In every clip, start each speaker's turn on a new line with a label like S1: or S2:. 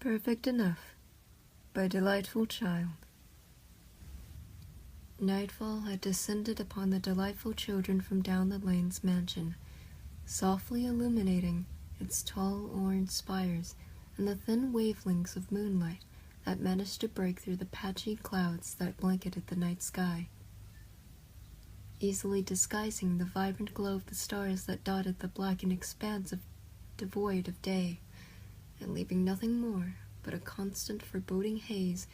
S1: Perfect Enough by Delightful Child. Nightfall had descended upon the delightful children from down the lane's mansion, softly illuminating its tall orange spires and the thin wavelengths of moonlight that managed to break through the patchy clouds that blanketed the night sky, easily disguising the vibrant glow of the stars that dotted the blackened expanse devoid of day, and leaving nothing more but a constant foreboding haze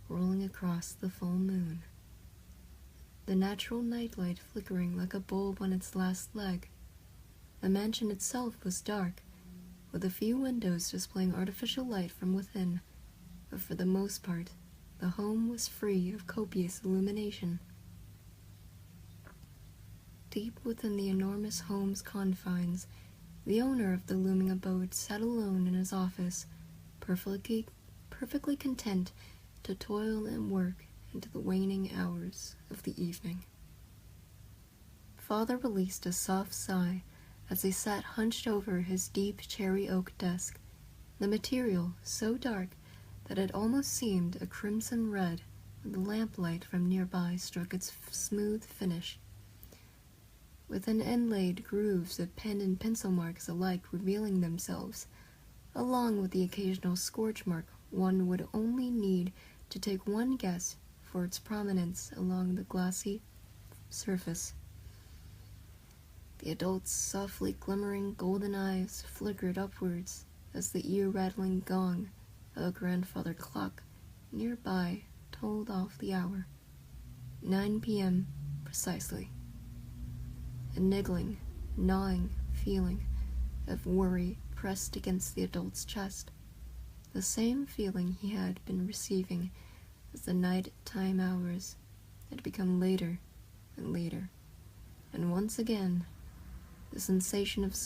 S1: rolling across the full moon. The natural nightlight flickering like a bulb on its last leg. The mansion itself was dark, with a few windows displaying artificial light from within, but for the most part, the home was free of copious illumination. Deep within the enormous home's confines, the owner of the looming abode sat alone in his office, perfectly content to toil and work into the waning hours of the evening. Father released a soft sigh as he sat hunched over his deep cherry oak desk, the material so dark that it almost seemed a crimson red when the lamplight from nearby struck its smooth finish, with inlaid grooves of pen and pencil marks alike revealing themselves, along with the occasional scorch mark one would only need to take one guess for its prominence along the glassy surface. The adult's softly glimmering golden eyes flickered upwards as the ear-rattling gong of a grandfather clock nearby told off the hour. 9 p.m. precisely. A niggling, gnawing feeling of worry pressed against the adult's chest, the same feeling he had been receiving as the night-time hours had become later and later, and once again the sensation of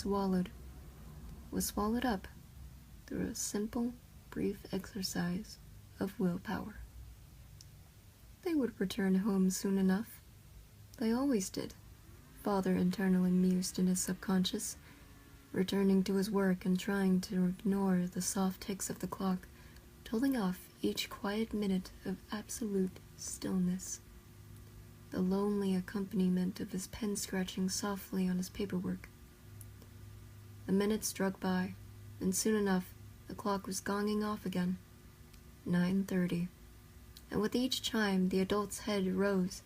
S1: was swallowed up through a simple, brief exercise of willpower. They would return home soon enough. They always did, Father internally mused in his subconscious, returning to his work and trying to ignore the soft ticks of the clock, tolling off each quiet minute of absolute stillness, the lonely accompaniment of his pen scratching softly on his paperwork. The minutes dragged by, and soon enough the clock was gonging off again. 9:30, and with each chime the adult's head rose,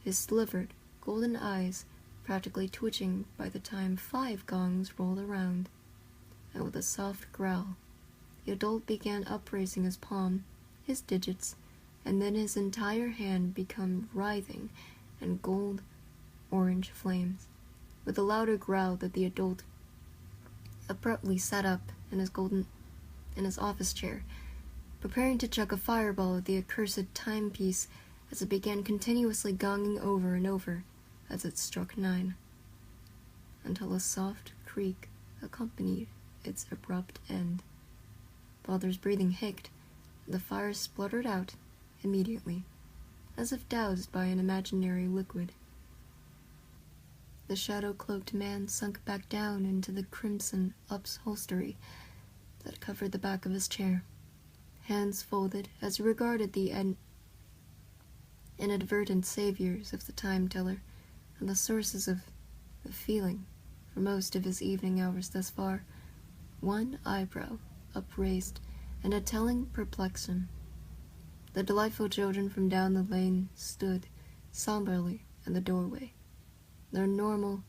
S1: his slivered, golden eyes practically twitching by the time 5 gongs rolled around, and with a soft growl, the adult began upraising his palm, his digits, and then his entire hand became writhing in gold-orange flames. With a louder growl that the adult abruptly sat up in his office chair, preparing to chuck a fireball at the accursed timepiece as it began continuously gonging over and over as it struck 9, until a soft creak accompanied its abrupt end. Father's breathing hicced, and the fire spluttered out immediately, as if doused by an imaginary liquid. The shadow-cloaked man sunk back down into the crimson upholstery that covered the back of his chair, hands folded as he regarded the inadvertent saviors of the time-teller and the sources of the feeling for most of his evening hours thus far, one eyebrow upraised and a telling perplexion. The delightful children from down the lane stood somberly in the doorway. Their normally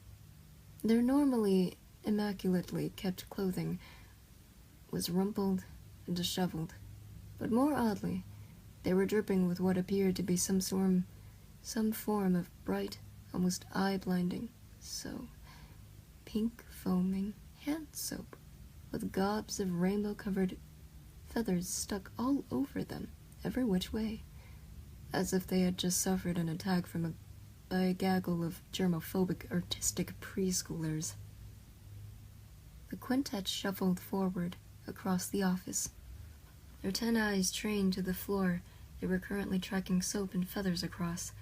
S1: immaculately kept clothing was rumpled and disheveled, but more oddly, they were dripping with what appeared to be some form of bright, almost eye-blinding pink foaming hand soap, with gobs of rainbow-covered feathers stuck all over them, every which way, as if they had just suffered an attack by a gaggle of germophobic artistic preschoolers. The quintet shuffled forward across the office, their 10 eyes trained to the floor they were currently tracking soap and feathers across,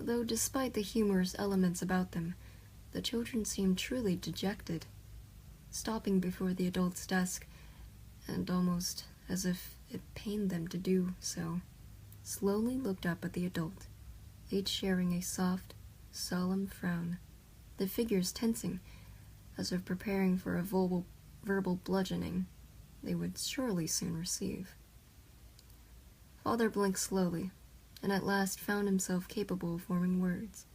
S1: though despite the humorous elements about them, the children seemed truly dejected, stopping before the adult's desk and almost as if it pained them to do so, slowly looked up at the adult, each sharing a soft, solemn frown, the figures tensing, as if preparing for a verbal bludgeoning they would surely soon receive. Father blinked slowly, and at last found himself capable of forming words.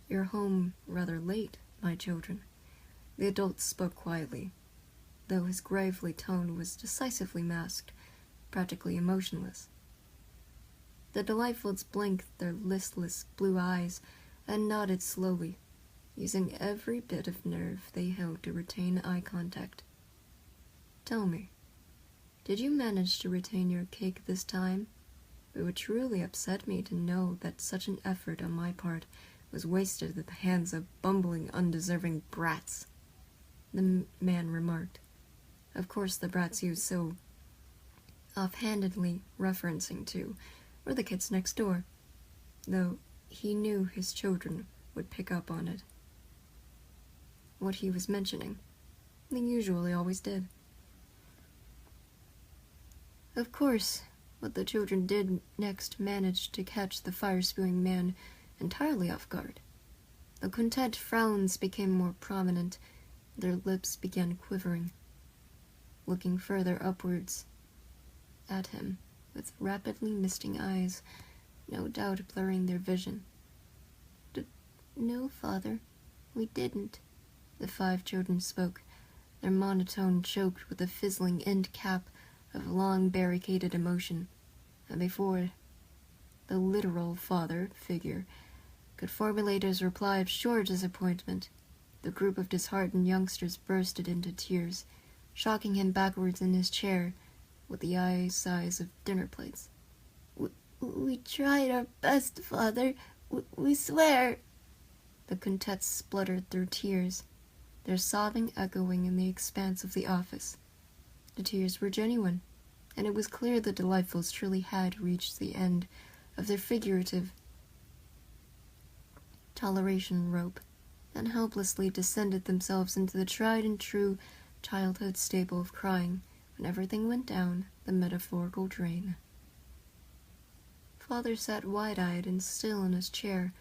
S1: "You're home rather late, my children." The adult spoke quietly, though his gravely tone was decisively masked, practically emotionless. The Delightfuls blinked their listless blue eyes and nodded slowly, using every bit of nerve they held to retain eye contact. "Tell me, did you manage to retain your cake this time? It would truly upset me to know that such an effort on my part was wasted at the hands of bumbling, undeserving brats," the man remarked. Of course, the brats he was so offhandedly referencing to were the kids next door, though he knew his children would pick up on it. What he was mentioning, they usually always did. Of course, what the children did next managed to catch the fire-spewing man entirely off guard. The quintet frowns became more prominent, their lips began quivering, looking further upwards at him, with rapidly misting eyes, no doubt blurring their vision. "No, Father, we didn't," the 5 children spoke, their monotone choked with the fizzling end cap of long barricaded emotion, and before the literal father figure could formulate his reply of sure disappointment, the group of disheartened youngsters bursted into tears, shocking him backwards in his chair with the eye size of dinner plates. We tried our best, Father. We swear." The quintet spluttered through tears, their sobbing echoing in the expanse of the office. The tears were genuine, and it was clear the Delightfuls truly had reached the end of their figurative toleration rope, and helplessly descended themselves into the tried-and-true childhood staple of crying when everything went down the metaphorical drain. Father sat wide-eyed and still in his chair,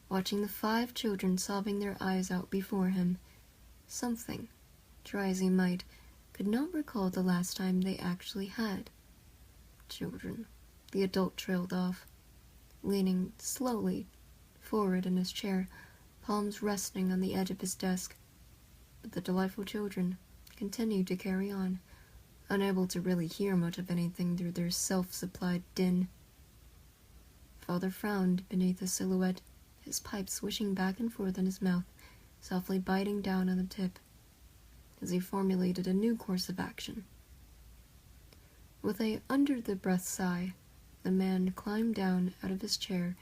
S1: watching the 5 children sobbing their eyes out before him. Something, try as he might, could not recall the last time they actually had children. The adult trailed off, leaning slowly forward in his chair, palms resting on the edge of his desk. But the delightful children continued to carry on, unable to really hear much of anything through their self-supplied din. Father frowned beneath the silhouette, his pipe swishing back and forth in his mouth, softly biting down on the tip, as he formulated a new course of action. With a under-the-breath sigh, the man climbed down out of his chair,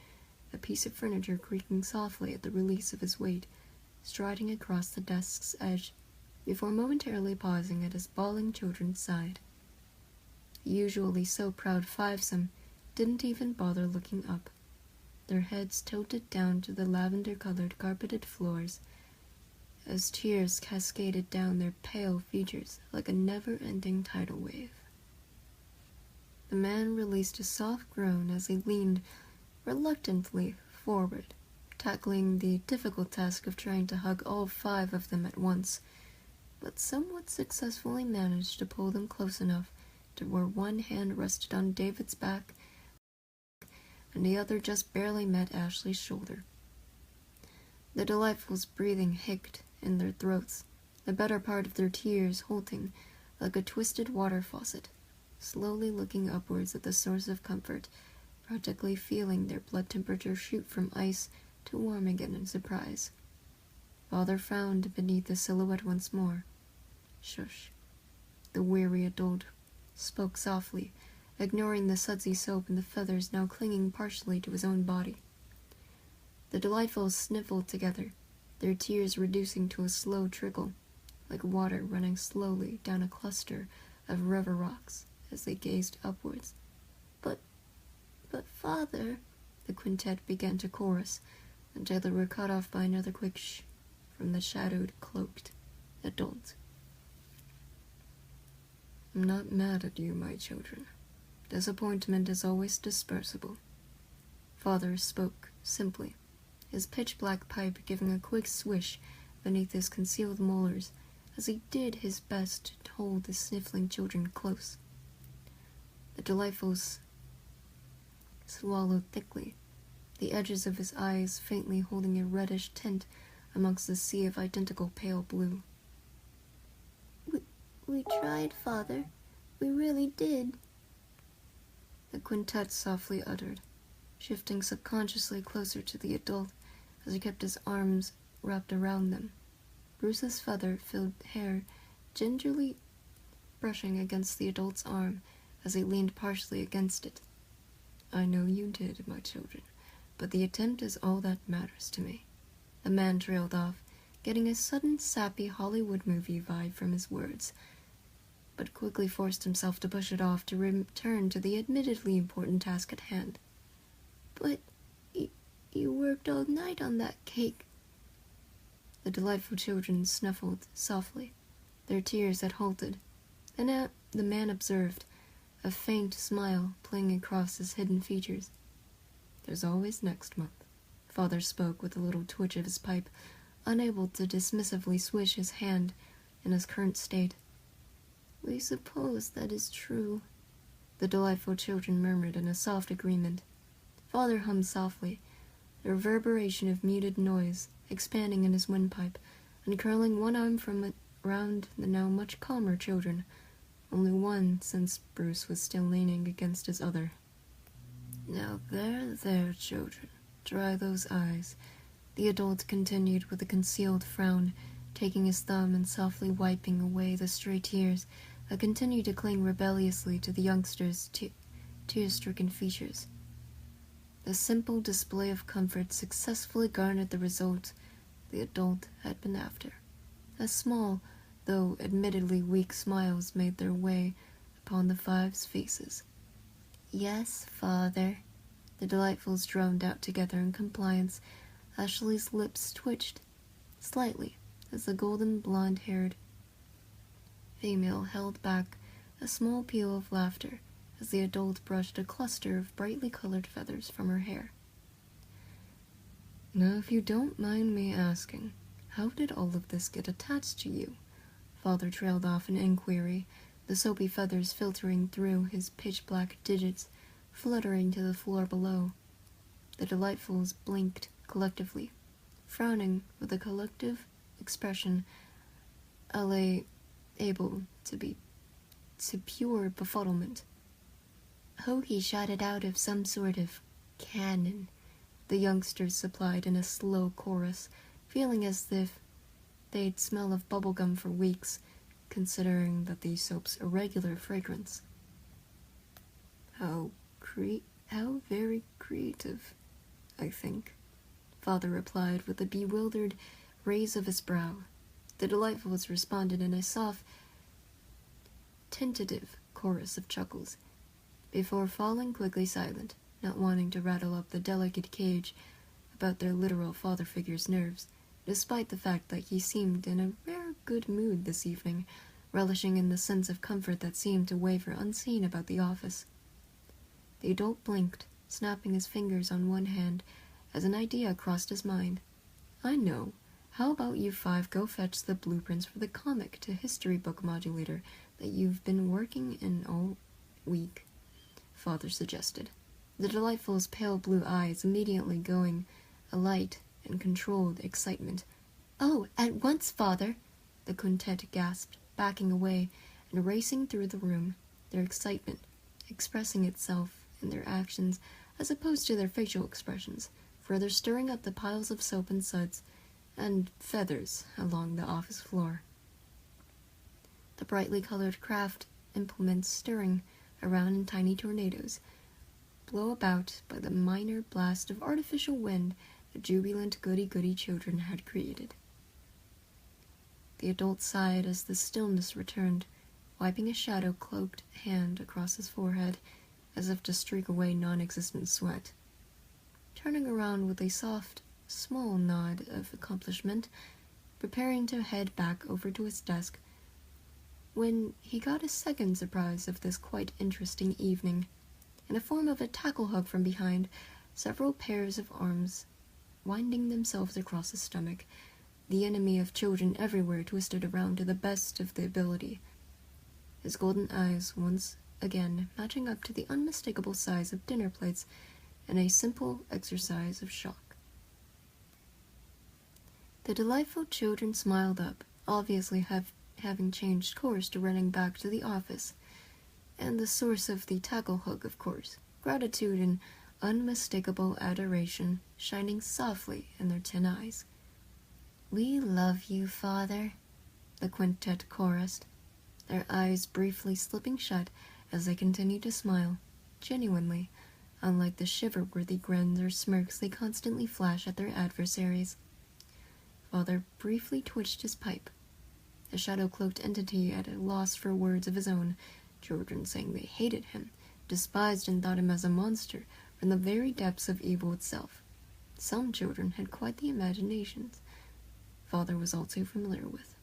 S1: a piece of furniture creaking softly at the release of his weight, striding across the desk's edge, before momentarily pausing at his bawling children's side. The usually so proud fivesome didn't even bother looking up, their heads tilted down to the lavender-colored carpeted floors, as tears cascaded down their pale features like a never-ending tidal wave. The man released a soft groan as he leaned reluctantly forward, tackling the difficult task of trying to hug all 5 of them at once, but somewhat successfully managed to pull them close enough to where one hand rested on David's back and the other just barely met Ashley's shoulder. The Delightfuls' breathing hicced in their throats, the better part of their tears halting like a twisted water faucet, slowly looking upwards at the source of comfort, practically feeling their blood temperature shoot from ice to warm again in surprise. Father frowned beneath the silhouette once more. "Shush." The weary adult spoke softly, ignoring the sudsy soap and the feathers now clinging partially to his own body. The Delightfuls sniffled together, their tears reducing to a slow trickle, like water running slowly down a cluster of river rocks as they gazed upwards. But Father," the quintet began to chorus, until they were cut off by another quick shh from the shadowed, cloaked adult. I'm not mad at you, my children. Disappointment is always dispersible. Father spoke simply, his pitch-black pipe giving a quick swish beneath his concealed molars as he did his best to hold the sniffling children close. The Delightfuls swallowed thickly, the edges of his eyes faintly holding a reddish tint amongst the sea of identical pale blue.
S2: We tried, Father. We really did.
S1: The quintet softly uttered, shifting subconsciously closer to the adult as he kept his arms wrapped around them, Bruce's feather-filled hair gingerly brushing against the adult's arm as he leaned partially against it. I know you did, my children, but the attempt is all that matters to me. The man trailed off, getting a sudden sappy Hollywood movie vibe from his words, but quickly forced himself to push it off to return to the admittedly important task at hand.
S2: But you worked all night on that cake.
S1: The delightful children snuffled softly. Their tears had halted, and now the man observed, a faint smile playing across his hidden features. There's always next month. Father spoke with a little twitch of his pipe, unable to dismissively swish his hand in his current state.
S2: We suppose that is true,
S1: the delightful children murmured in a soft agreement. Father hummed softly, the reverberation of muted noise expanding in his windpipe and curling one arm from around the now much calmer children, only one since Bruce was still leaning against his other. Now there, children, dry those eyes, the adult continued with a concealed frown, taking his thumb and softly wiping away the stray tears that continued to cling rebelliously to the youngster's tear-stricken features. The simple display of comfort successfully garnered the result the adult had been after. A small, though admittedly weak smiles made their way upon the five's faces.
S2: Yes, Father,
S1: the Delightfuls droned out together in compliance. Ashley's lips twitched slightly as the golden blonde-haired female held back a small peal of laughter as the adult brushed a cluster of brightly colored feathers from her hair. Now, if you don't mind me asking, how did all of this get attached to you? Father trailed off in inquiry, the soapy feathers filtering through his pitch-black digits, fluttering to the floor below. The Delightfuls blinked collectively, frowning with a collective expression able to be to pure befuddlement.
S2: Oh, he shot it out of some sort of cannon,
S1: the youngsters supplied in a slow chorus, feeling as if they'd smell of bubblegum for weeks, considering that the soap's irregular fragrance. How very creative, I think, Father replied with a bewildered raise of his brow. The Delightfuls responded in a soft, tentative chorus of chuckles, before falling quickly silent, not wanting to rattle up the delicate cage about their literal father figure's nerves, despite the fact that he seemed in a rare good mood this evening, relishing in the sense of comfort that seemed to waver unseen about the office. The adult blinked, snapping his fingers on one hand as an idea crossed his mind. I know. How about you five go fetch the blueprints for the comic to history book modulator that you've been working in all week? Father suggested, the Delightful's pale blue eyes immediately going alight in controlled excitement.
S2: Oh, at once, Father,
S1: the quintet gasped, backing away and racing through the room, their excitement expressing itself in their actions as opposed to their facial expressions, further stirring up the piles of soap and suds and feathers along the office floor. The brightly colored craft implements stirring around in tiny tornadoes, blow about by the minor blast of artificial wind the jubilant goody-goody children had created. The adult sighed as the stillness returned, wiping a shadow-cloaked hand across his forehead as if to streak away non-existent sweat. Turning around with a soft, small nod of accomplishment, preparing to head back over to his desk, when he got a second surprise of this quite interesting evening. In the form of a tackle hug from behind, several pairs of arms winding themselves across his stomach, the enemy of children everywhere twisted around to the best of the ability, his golden eyes once again matching up to the unmistakable size of dinner plates in a simple exercise of shock. The delightful children smiled up, obviously having changed course to running back to the office, and the source of the tackle hook, of course, gratitude and unmistakable adoration shining softly in their tin eyes. "We love you, Father," the quintet chorused, their eyes briefly slipping shut as they continued to smile, genuinely, unlike the shiver-worthy grins or smirks they constantly flash at their adversaries. Father briefly twitched his pipe, the shadow-cloaked entity at a loss for words of his own, children saying they hated him, despised and thought him as a monster from the very depths of evil itself. Some children had quite the imaginations Father was all too familiar with.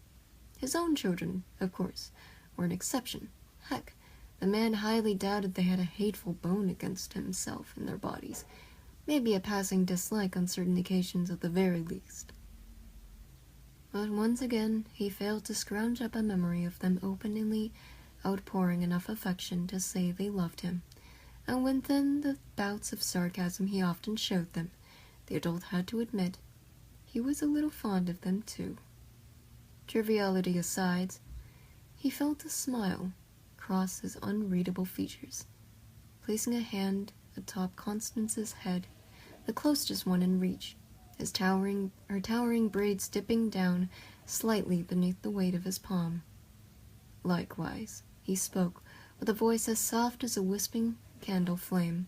S1: His own children, of course, were an exception. Heck, the man highly doubted they had a hateful bone against himself in their bodies, maybe a passing dislike on certain occasions at the very least. But once again he failed to scrounge up a memory of them openly outpouring enough affection to say they loved him, and within the bouts of sarcasm he often showed them, the adult had to admit he was a little fond of them too. Triviality aside, he felt a smile cross his unreadable features, placing a hand atop Constance's head, the closest one in reach, her towering braids dipping down slightly beneath the weight of his palm. Likewise, he spoke with a voice as soft as a wisping candle flame,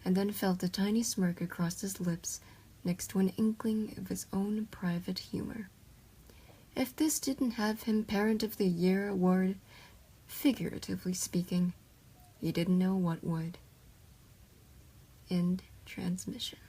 S1: and then felt a tiny smirk across his lips next to an inkling of his own private humor. If this didn't have him Parent of the Year award, figuratively speaking, he didn't know what would. End transmission.